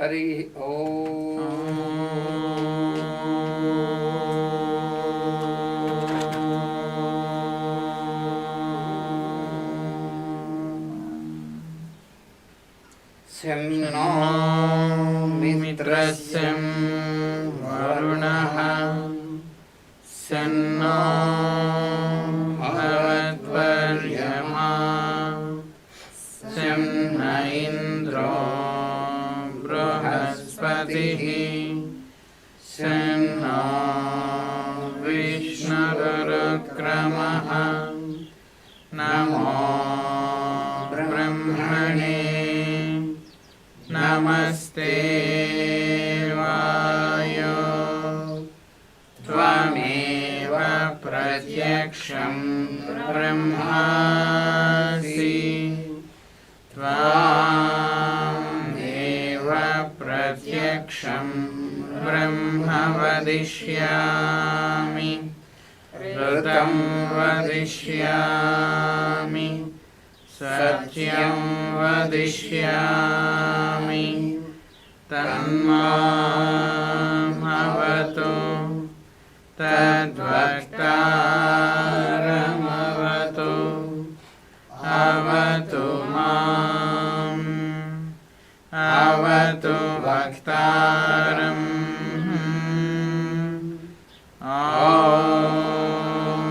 Hari Sem no mitrasyam varunaha sem no bhavatvaryama sem na indro brahaspatihi sem no vishnurukramaha namo brahmane Namaste Vaya Tvameva Pratyaksham Brahmasi Tvameva Pratyaksham Brahma Vadishyami Vritam Vadishyami Satyam vadishyami Tanmam avatu Tadvaktaram avatu Avatu mam Avatu vaktaram Om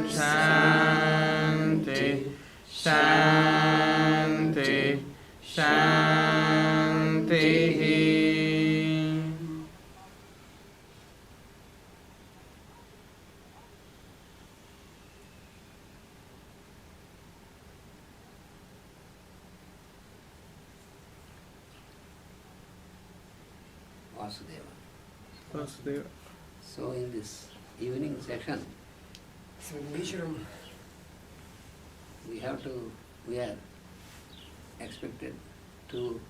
Shanti Shanti, Shanti. Vasudeva. So in this evening session, we are expected to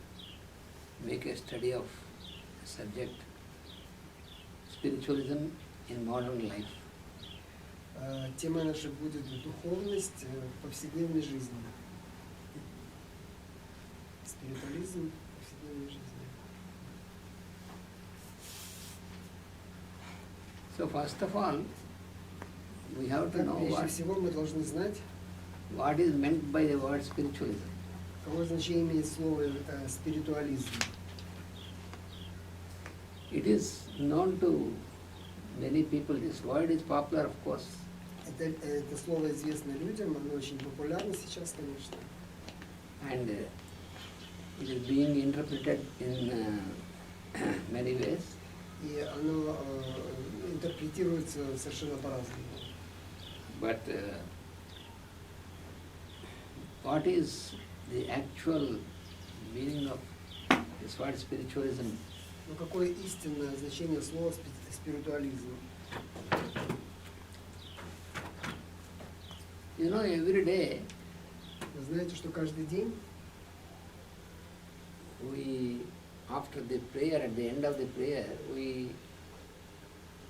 make a study of the subject spiritualism in modern life. Тема наша будет духовность в повседневной жизни. Спиритуализм в повседневной жизни. So first of all, we have to know прежде всего мы должны знать, what is meant by the word spiritualism. Какое значение имеет слово спиритуализм? It is known to many people. This word is popular, of course. Это слово известно людям, оно очень популярно сейчас, конечно. And it is being interpreted in many ways. И оно интерпретируется совершенно по-разному. But what is the actual meaning of this word spiritualism? Но какое истинное значение слова спиритуализм? You know, every day Вы знаете, что каждый день we, after the prayer, at the end of the prayer,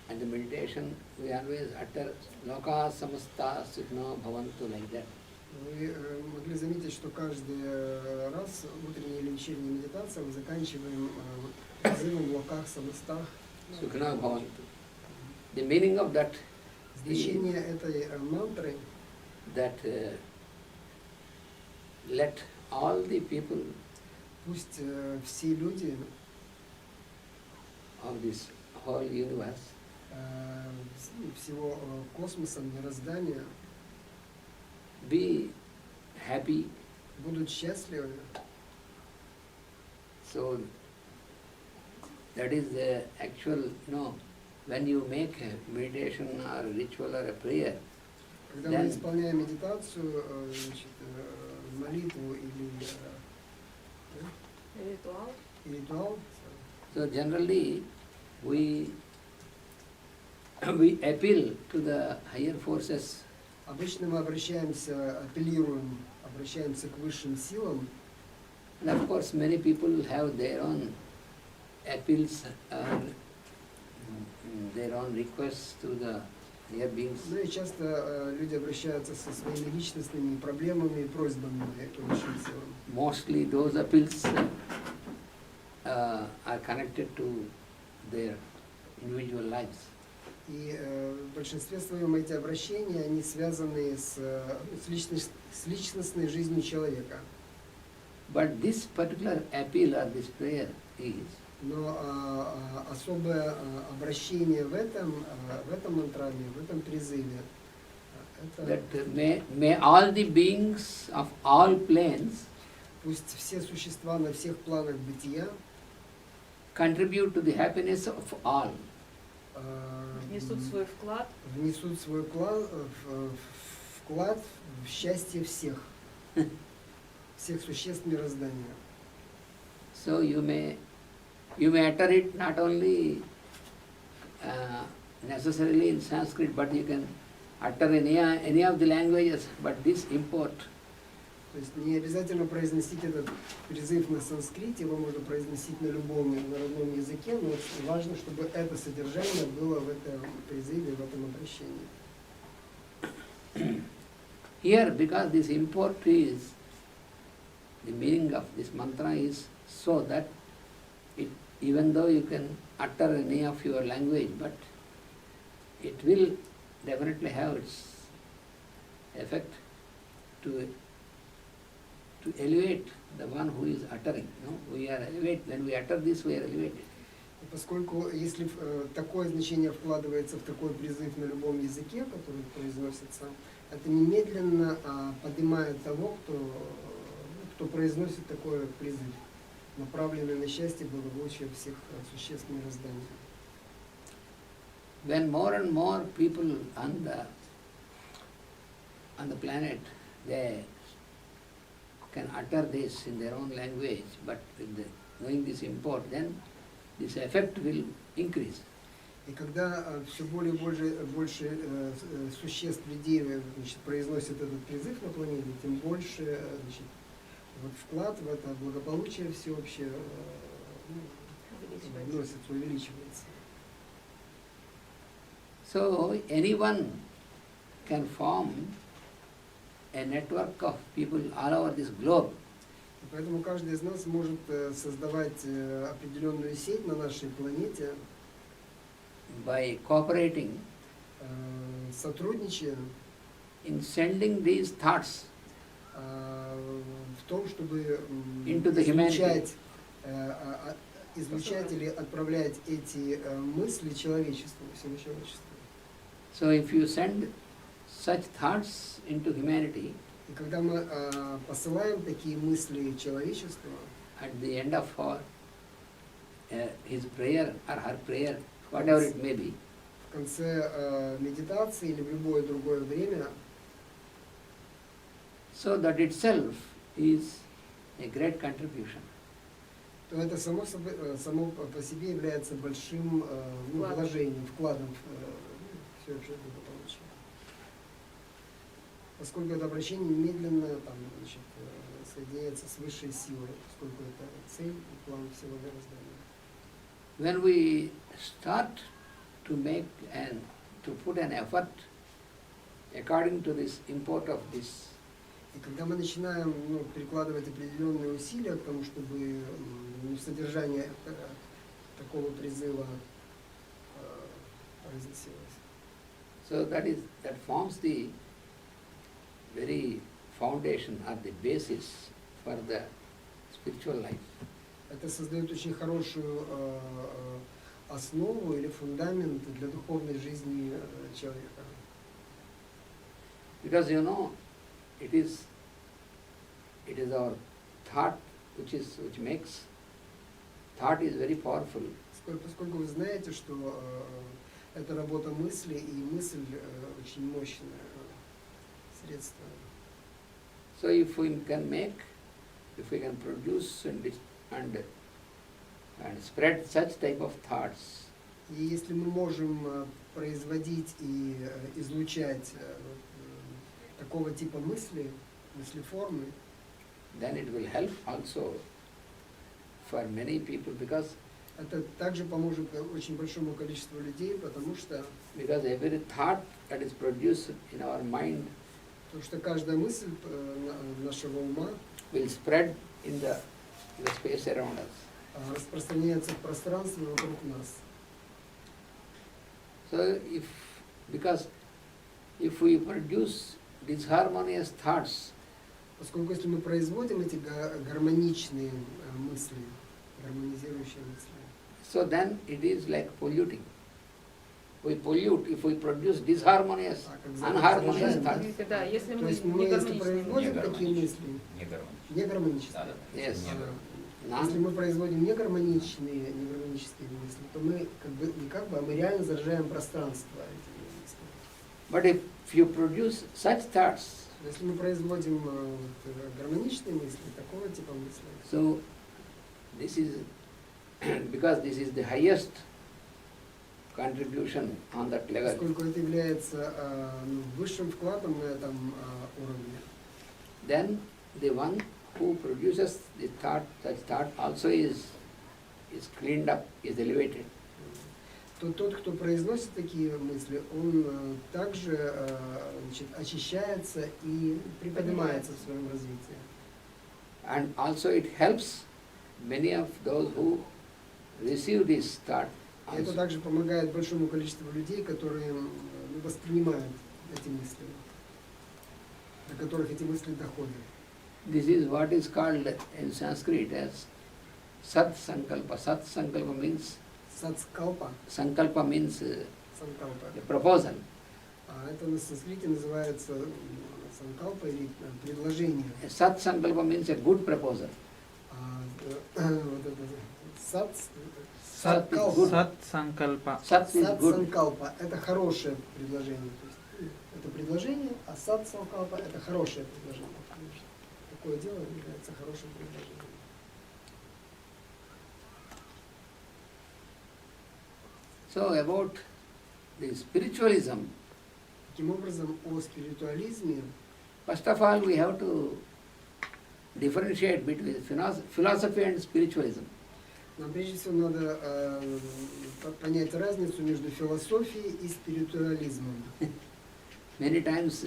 at the meditation, we always utter Loka Samasta Sukhno Bhavantu, like that. Вы могли заметить, что каждый раз в утренней или вечерней медитации мы заканчиваем призывом в локах самостах. Sukhno Bhavantu. The meaning of that Значение этой мантры, that let all the people пусть все люди of this whole universe всего космоса, мироздания be happy. будут счастливы. So that is the actual, when you make a meditation or a ritual or a prayer, Когда мы исполняем медитацию, молитву или ритуал, so generally we appeal to the higher forces. Обычно мы апеллируем, обращаемся к высшим силам. And of course many people have their own appeals, their own requests to the higher beings. Ну и часто люди обращаются со своими личностными проблемами и просьбами к высшим силам. Mostly those appeals are connected to their individual lives. И в большинстве своем эти обращения, они связаны с личностной жизнью человека. But this particular appeal or this prayer is Но особое обращение в этом мантраме, в этом призыве, это that may all the beings of all planes пусть все существа на всех планах бытия contribute to the happiness of all. Внесут свой вклад. Внесут свой вклад в счастье всех существ мироздания. So you may utter it not only necessarily in Sanskrit, but you can utter in any of the languages, but this import. То есть не обязательно произносить этот призыв на санскрите, его можно произносить на любом народном языке, но важно, чтобы это содержание было в этом призыве, в этом обращении. Here, because this import is, the meaning of this mantra is so that it, even though you can utter any of your language, but it will definitely have its effect to elevate the one who is uttering. No? We are elevated. When we utter this, we are elevated. Поскольку если такое значение вкладывается в такой призыв на любом языке, который произносится, это немедленно поднимает того, кто произносит такой призыв, направленный на счастье и благополучие всех существ мироздания. When more and more people on the planet, they can utter this in their own language, but with knowing this import, then this effect will increase. И когда все более и больше существ, людей, произносят этот призыв на планете, тем больше вклад в это благополучие всеобщее вносится, увеличивается. So anyone can form a network of people all over this globe. Поэтому каждый из нас может создавать определенную сеть на нашей планете, By cooperating, сотрудничая in sending these thoughts в том, чтобы into the humanity. излучать или отправлять эти мысли человечеству, всему человечеству. So if you send such thoughts into humanity, И когда мы посылаем такие мысли человечеству, at the end of his prayer or her prayer, whatever it may be, в конце медитации или в любое другое время, so that itself is a great contribution. то это само по себе является большим вложением, вкладом в всеобщее благополучие. Поскольку это обращение немедленно соединяется с высшей силой, поскольку это цель и план всего мироздания. When we start to make and to put an effort according to this import of this, И когда мы начинаем прикладывать определенные усилия к тому, чтобы содержание такого призыва произносилось. so that forms the very foundation or the basis for the spiritual life. Это создает очень хорошую основу или фундамент для духовной жизни человека. Because you know, it is our thought which makes, thought is very powerful. Поскольку вы знаете, что это работа мысли, и мысль очень мощное средство. So if we can produce and spread such type of thoughts, И если мы можем производить и излучать такого типа мыслеформы, then it will help also for many people, because это также поможет очень большому количеству людей, потому что every thought that is produced in our mind каждая мысль нашего ума will spread in the space around us. распространяется в пространстве вокруг нас. So because if we produce disharmonious thoughts, Поскольку если мы производим эти гармоничные мысли, гармонизирующие мысли, so then it is like polluting. We pollute if we produce disharmonious, unharmonious thoughts. Да, если то мы есть мы, не если гармоничны. производим такие мысли, негармоничные, Yes. если мы производим негармонические мысли, то мы мы реально заражаем пространство этими мыслями. But if you produce such thoughts, Если мы производим гармоничные мысли, такого типа мысли, so this is because this is the highest contribution on that level. поскольку это является высшим вкладом на этом уровне, Then the one who produces the thought, such thought also is cleaned up, is elevated. то тот, кто произносит такие мысли, он также очищается и приподнимается в своем развитии. And also it helps many of those who receive this thought. И это также помогает большому количеству людей, которые воспринимают эти мысли, до которых эти мысли доходят. This is what is called in Sanskrit as Sat Sankalpa. Sat Sankalpa means Садскалпа, Sankalpa means санкалпа. a proposal. Это на санскрите называется санкалпа или предложение. A Sat Sankalpa means a good proposal. Вот это сад, Sat is санкалпа. good. Сат санкальпа. Sat is Сад good. санкалпа это хорошее предложение. То есть, это предложение, а сад санкалпа это хорошее предложение. Такое дело является хорошим предложением. So about the spiritualism, Таким образом, о спиритуализме first of all we have to differentiate between philosophy and spiritualism. нам прежде всего надо понять разницу между философией и спиритуализмом. Many times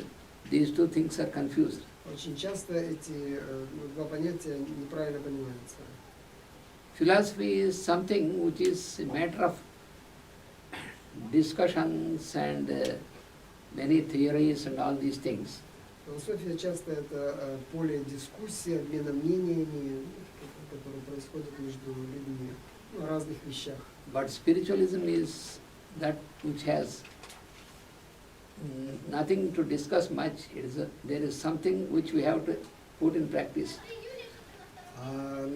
these two things are confused. Очень часто эти два понятия неправильно понимаются. Philosophy is something which is a matter of discussions and many theories and all these things. Философия часто это поле дискуссии, обмена мнениями, которые происходят между людьми о разных вещах. But spiritualism is that which has nothing to discuss much. There is something which we have to put in practice.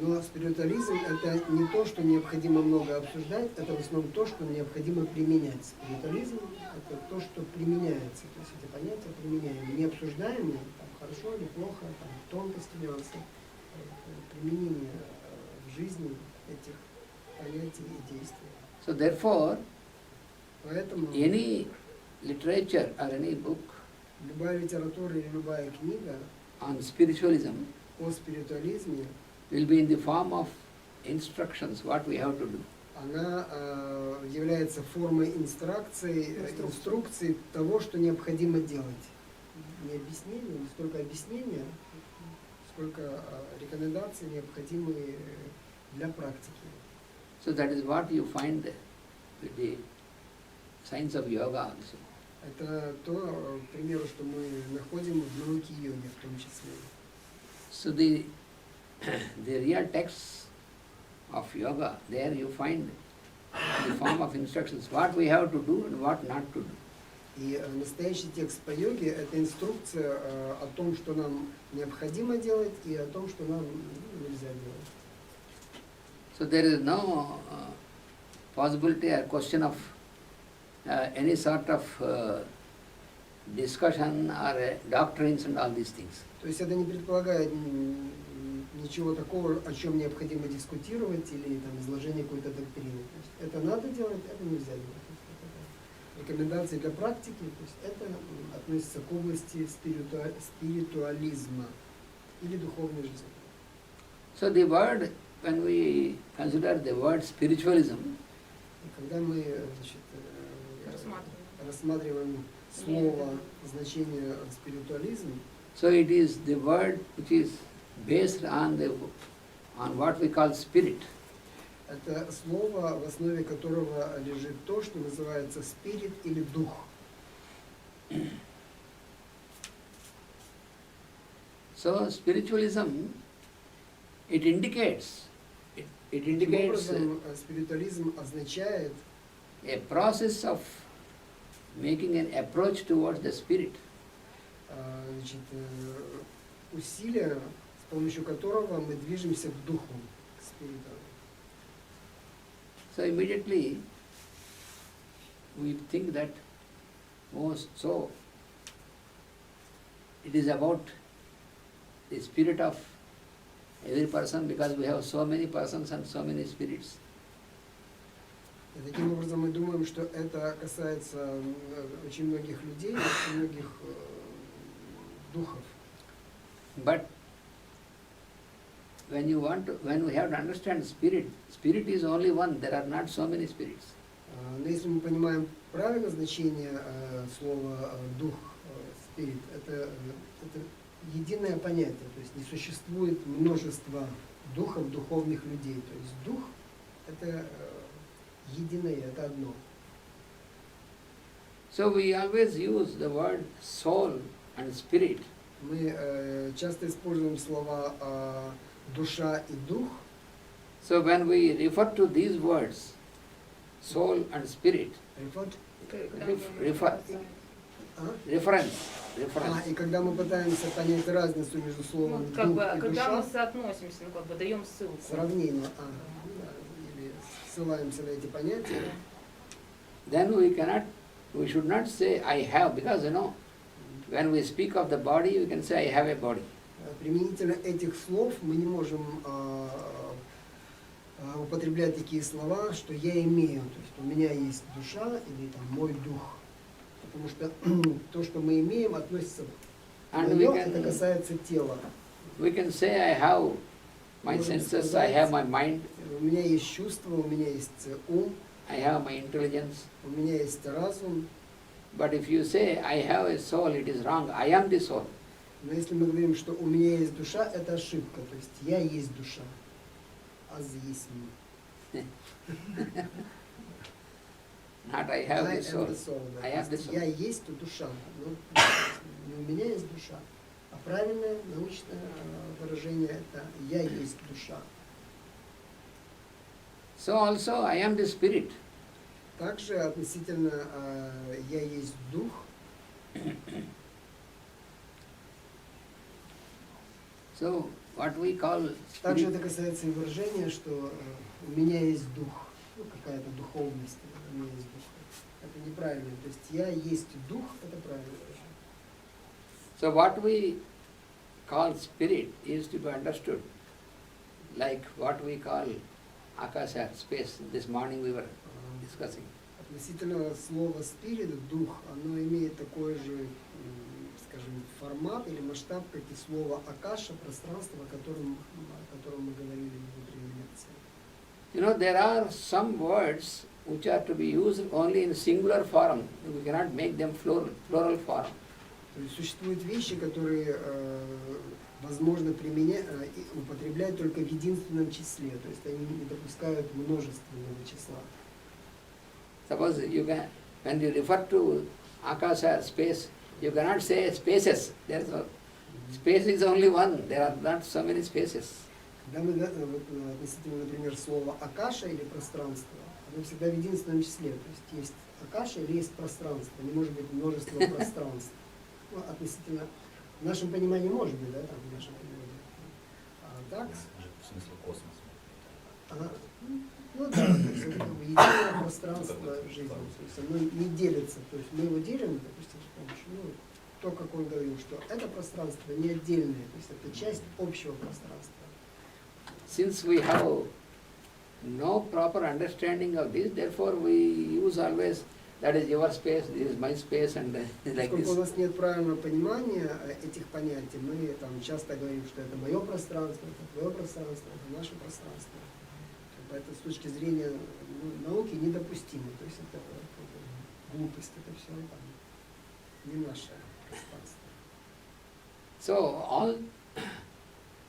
Но спиритуализм это не то, что необходимо много обсуждать, это в основном то, что необходимо применять. Спиритуализм это то, что применяется, то есть эти понятия применяемые, не обсуждаемые, там, хорошо или плохо, там, тонкости, нюансы, применение в жизни этих понятий и действий. So therefore, Поэтому any literature or any book любая литература или любая книга on spiritualism о спиритуализме, will be in the form of instructions, what we have to do. она является формой инструкции того, что необходимо делать. Не объяснение, не столько объяснения, сколько рекомендаций, необходимые для практики. So that is what you find with the science of yoga also. Это то, к примеру, что мы находим в науке йоги в том числе. So the real texts of yoga, there you find the form of instructions, what we have to do and what not to do. И настоящий текст по йоге – это инструкция о том, что нам необходимо делать, и о том, что нам нельзя делать. So there is no possibility or question of any sort of discussion or doctrines and all these things. То есть это не предполагает ничего такого, о чем необходимо дискутировать или там, изложение какой-то доктрины. То есть это надо делать, это нельзя делать. То есть это рекомендации для практики, то есть это относится к области спиритуализма или духовной жизни. So the word, when we consider the word spiritualism, И когда мы рассматриваем слово, значение спиритуализм, so it is the word which is based on what we call spirit. Это слово, в основе которого лежит то, что называется спирит или дух. So spiritualism, it indicates Таким образом, спиритуализм означает a process of making an approach towards the spirit. значит, усилие, с помощью которого мы движемся к духу, к спириту. So immediately we think that, oh, so it is about the spirit of every person because we have so many persons and so many spirits. И таким образом мы думаем, что это касается очень многих людей, очень многих духов. But when we have to understand spirit, spirit is only one, there are not so many spirits. Но если мы понимаем правильное значение слова дух, спирит, это единое понятие, то есть не существует множество духов, духовных людей. То есть дух это единое, это одно. So we always use the word soul and spirit. Мы часто используем слова душа и дух. So when we refer to these words, soul and spirit, reference. И когда мы пытаемся понять разницу между словом дух как бы, и когда мы душа, соотносимся, ну, как бы даем ссылку. сравнение, или ссылаемся на эти понятия, Then we should not say I have, because when we speak of the body, we can say I have a body. применительно этих слов мы не можем употреблять такие слова, что я имею, то есть у меня есть душа или там мой дух. Потому что то, что мы имеем, относится к моему, это касается тела. We can say I have my senses, I have my mind, У меня есть чувства, у меня есть ум, I have my intelligence. у меня есть разум. But if you say I have a soul, it is wrong. I am the soul. Но если мы говорим, что у меня есть душа, это ошибка. То есть я есть душа. Аз есть мы. Not I have the soul. Да. I have the soul. Я есть душа. Но не у меня есть душа. А правильное научное выражение это я есть душа. So also I am the spirit. Также относительно я есть дух. So what we call Также spirit, это касается и выражения, что у меня есть дух, какая-то духовность, у меня есть дух. Это неправильно. То есть я есть дух, это правильно. so what we call spirit is to be understood like what we call akasha, space. This morning we were discussing. Относительно слова спирит, дух, оно имеет такой же, скажем, формат или масштаб, как и слово акаша, пространство, о котором мы говорили в утренней лекции. There are some words which are to be used only in singular form. We cannot make them plural form. То есть существуют вещи, которые возможно употреблять только в единственном числе, то есть они не допускают множественного числа. Suppose when you refer to akasha, space, you cannot say spaces. Space is only one. There are not so many spaces. Когда мы относительно, например, слова акаша или пространство, оно всегда в единственном числе. То есть акаша или есть пространство, не может быть множество пространств. Относительно, в нашем понимании может быть, да, там, в нашем понимании. А так... В смысле космос. Ну да, то есть это как бы единое пространство жизни. То есть оно не делится. То есть мы его делим, допустим, с помощью, то, как он говорил, что это пространство не отдельное, то есть это часть общего пространства. Since we have no proper understanding of this, therefore we use always that is your space, this is my space, and like Поскольку у this. нас нет правильного понимания этих понятий, мы там часто говорим, что это мое пространство, это твое пространство, это наше пространство. Это с точки зрения науки недопустимо. То есть это глупость, это все не наше пространство. So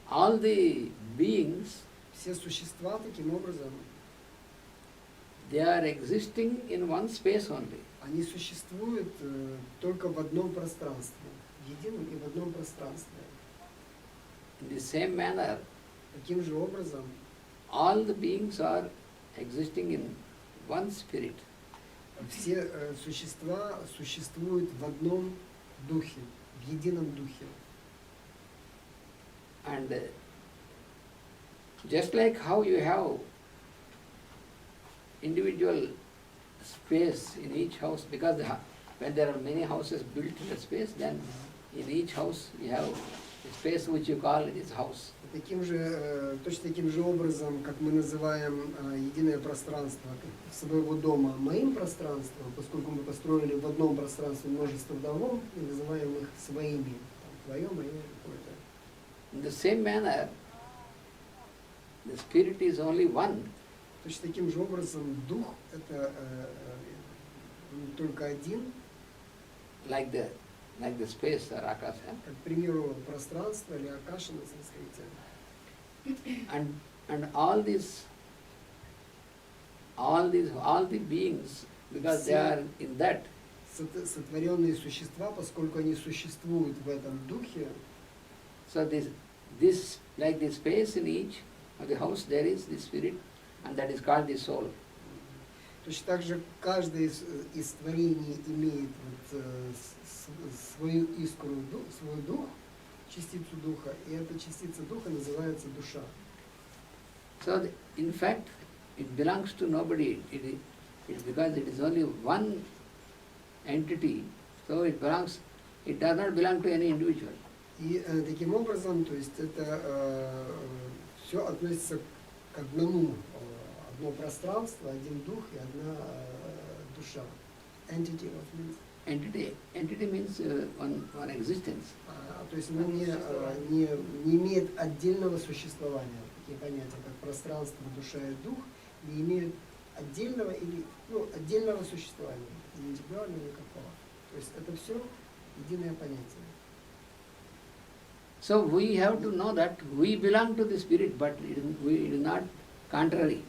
all the beings, Все существа таким образом, they are existing in one space only. Они существуют только в одном пространстве, в едином и в одном пространстве. In the same manner, Таким же образом, all the beings are existing in one spirit. все существа существуют в одном духе, в едином духе. And just like how you have individual space in each house, because when there are many houses built in a space, then in each house you have a space which you call it is house. Точно таким же образом, как мы называем единое пространство своего дома моим пространством, поскольку мы построили в одном пространстве множество домов и называем их своими, твое, мое, какое-то. In the same manner, the spirit is only one. Точно таким же образом дух это только один, Like the space or akasha. как, к примеру, пространство или акаша на санскрите. And all the beings, because they are in that, Сотворенные существа, поскольку они существуют в этом духе, so this like the space in each of the house, there is the spirit, and that is called the soul. точно так же каждое из творений имеет свою искру, свой дух, частицу духа, и эта частица духа называется душа. So in fact, it belongs to nobody. It because it is only one entity, so it does not belong to any individual. И таким образом, то есть это все относится к одно пространство, один дух и одна душа. Entity what means? Entity means one existence. То есть оно не имеет отдельного существования. Такие понятия, как пространство, душа и дух, не имеют отдельного отдельного существования, не индивидуального никакого. То есть это все единое понятие. So we have to know that we belong to the spirit, but it is not contrary.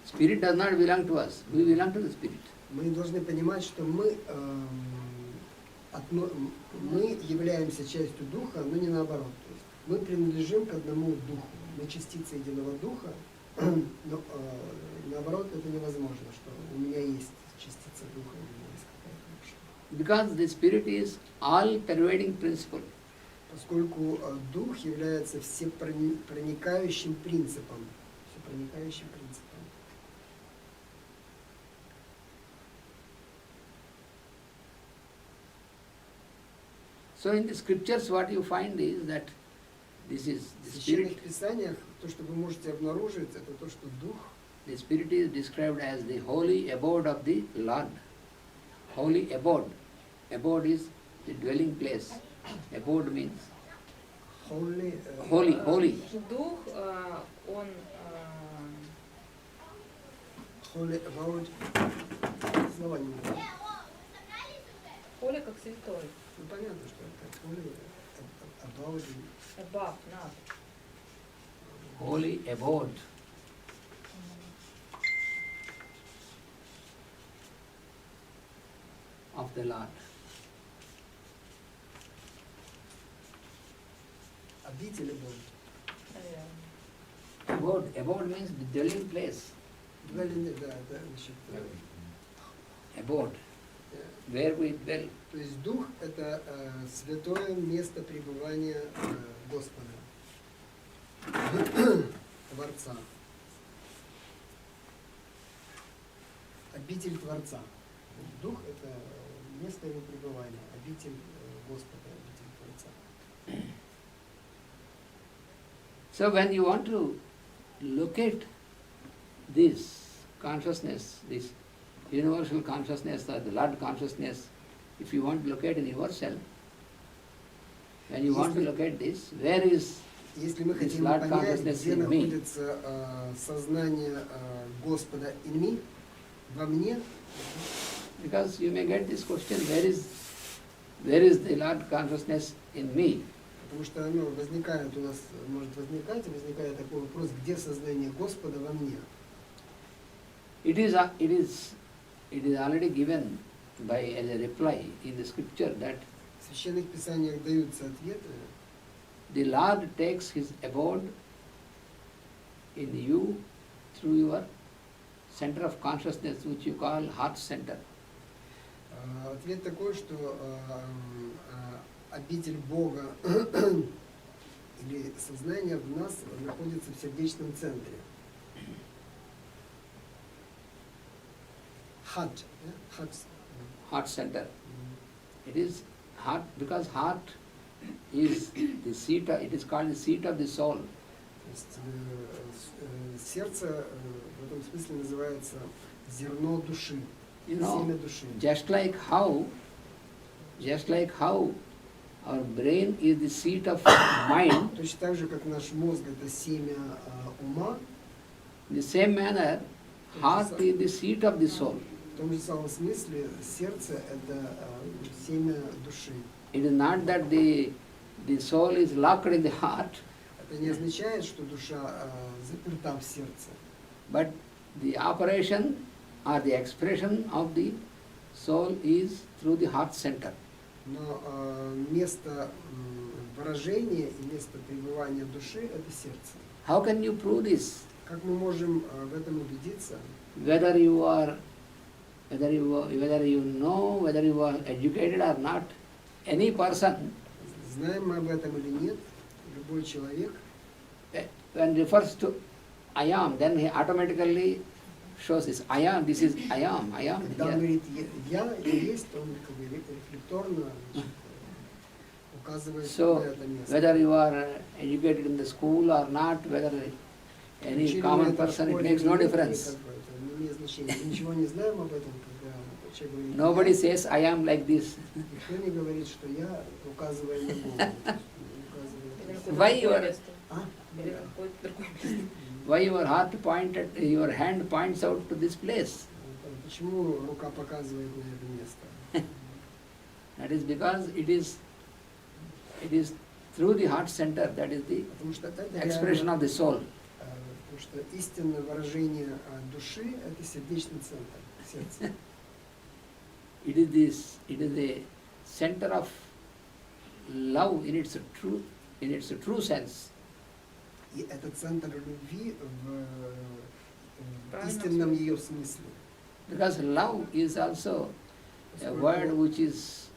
Spirit does not belong to us. We belong to the spirit. Мы должны понимать, что мы являемся частью духа, но не наоборот. То есть мы принадлежим к одному духу. Мы частица единого духа, но наоборот это невозможно, что у меня есть частица духа, у меня есть какая-то душа. Because the spirit is all-pervading principle. Поскольку дух является всепроникающим принципом. Всепроникающим принципом. So in the scriptures what you find is that this is the В священных spirit. писаниях то, что вы можете обнаружить, это то, что дух. The spirit is described as the holy abode of the Lord. Holy abode. Abode is the dwelling place. Abode means Holy. holy. Дух, он Holy abode. Слова не знаю. Holy как святой. Ну понятно, что это holy abode. Above, над. Holy abode. Of the Lord. Обитель abode. Abode means the dwelling place. Dwelling, да, значит. Abode. Where we dwell. То есть дух это святое место пребывания Господа, Творца. Обитель Творца. Дух это место его пребывания, обитель Господа, обитель Творца. So when you want to locate this consciousness, this universal consciousness or the Lord consciousness, if you want to locate in yourself, when you want to locate this, where is Если мы this хотим Lord понять, consciousness где in me? находится сознание Господа in me, во мне, Because you may get this question, where is the Lord consciousness in me? потому что оно возникает у нас, может возникает такой вопрос, где сознание Господа во мне. It is already given by as a reply in the scripture that В священных писаниях даются ответы. the Lord takes his abode in you through your center of consciousness, which you call heart center. Ответ такой, что обитель Бога или сознание в нас находится в сердечном центре. Heart, yeah? Heart center. It is heart because heart is the seat. It is called the seat of the soul. То есть сердце в этом смысле называется зерно души, You know, семя души. just like how our brain is the seat of mind, Точно так же, как наш мозг это семя ума, in the same manner, heart is the seat of the soul. в том же самом смысле сердце это семя души. It is not that the soul is locked in the heart, Это не означает, что душа заперта в сердце. but the operation or the expression of the soul is through the heart center. Но место выражения и место пребывания души это сердце. How can you prove this? Как мы можем в этом убедиться? Whether you know, whether you are educated or not, any person, Знаем мы об этом или нет, любой человек, when refers to I am, then he automatically shows this. I am, this is I am когда он here. говорит я есть, он как бы рефлекторно указывает So, на это место. whether you are educated in the school or not, whether any Учили common мы это в person, it школе makes или no нет, difference. как бы это не имеет значения. Мы ничего не знаем об этом, когда человек говорит Nobody «я». says I am like this. Никто не говорит, что я, указывая на голову. Или Why на you какое-то are- другое место. А? Или на какое-то другое место. Why your your hand points out to this place? Почему рука показывает на это место? That is because it is through the heart center, that is the Потому что это expression of the soul. Потому что истинное выражение души – это сердечный центр, сердце. It is the center of love in its true sense. И это центр любви в Правильном истинном смысле. ее смысле. Because love is also a word which is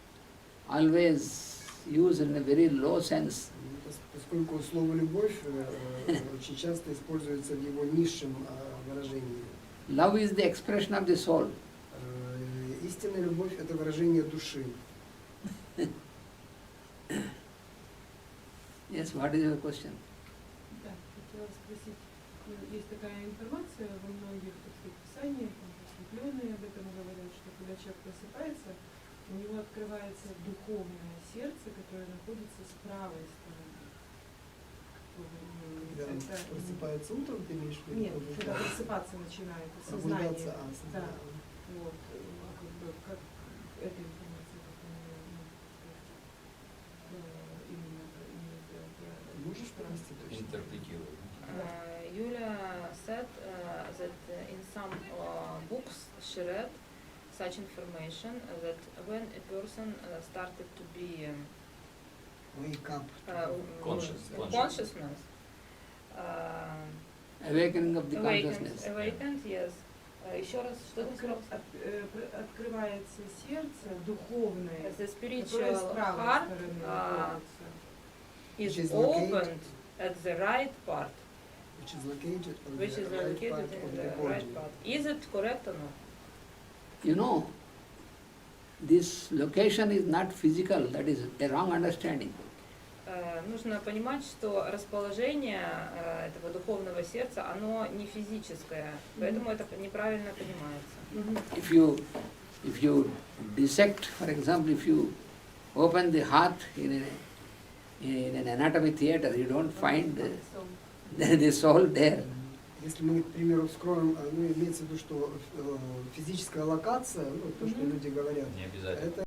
always used in a very low sense. Поскольку слово «любовь» очень часто используется в его низшем выражении. Love is the expression of the soul. Истинная любовь – это выражение души. Yes, what is your question? Да, хотела спросить, есть такая информация во многих, так сказать, писаниях, просветленные об этом говорят, что когда человек просыпается, у него открывается духовное сердце, которое находится с правой стороны. Когда он просыпается утром, ты имеешь в виду? Нет, когда просыпаться начинает сознание. Пробуждаться, Да, вот, как бы, как эта информация, как именно Можешь провести точно? Интерпретируем. Yulia said that in some books she read such information that when a person started to be Wake up. consciousness, Awakening of the consciousness. awakened, yes. Еще раз, что ты сказал? Открывается сердце духовное, The которое с spiritual правой heart стороны находится. is Which is opened located- at the right part, Which is located on which the is right located part in of the the right body. part. Is it correct or not? You know, this location is not physical, that is a wrong understanding. Нужно понимать, что расположение этого духовного сердца, оно не физическое, поэтому это неправильно понимается. If you dissect, for example, if you open the heart in an anatomy theater, you don't find the soul there. Если мы, к примеру, вскроем, имеется в виду, что физическая локация, то, что люди говорят, Не обязательно. это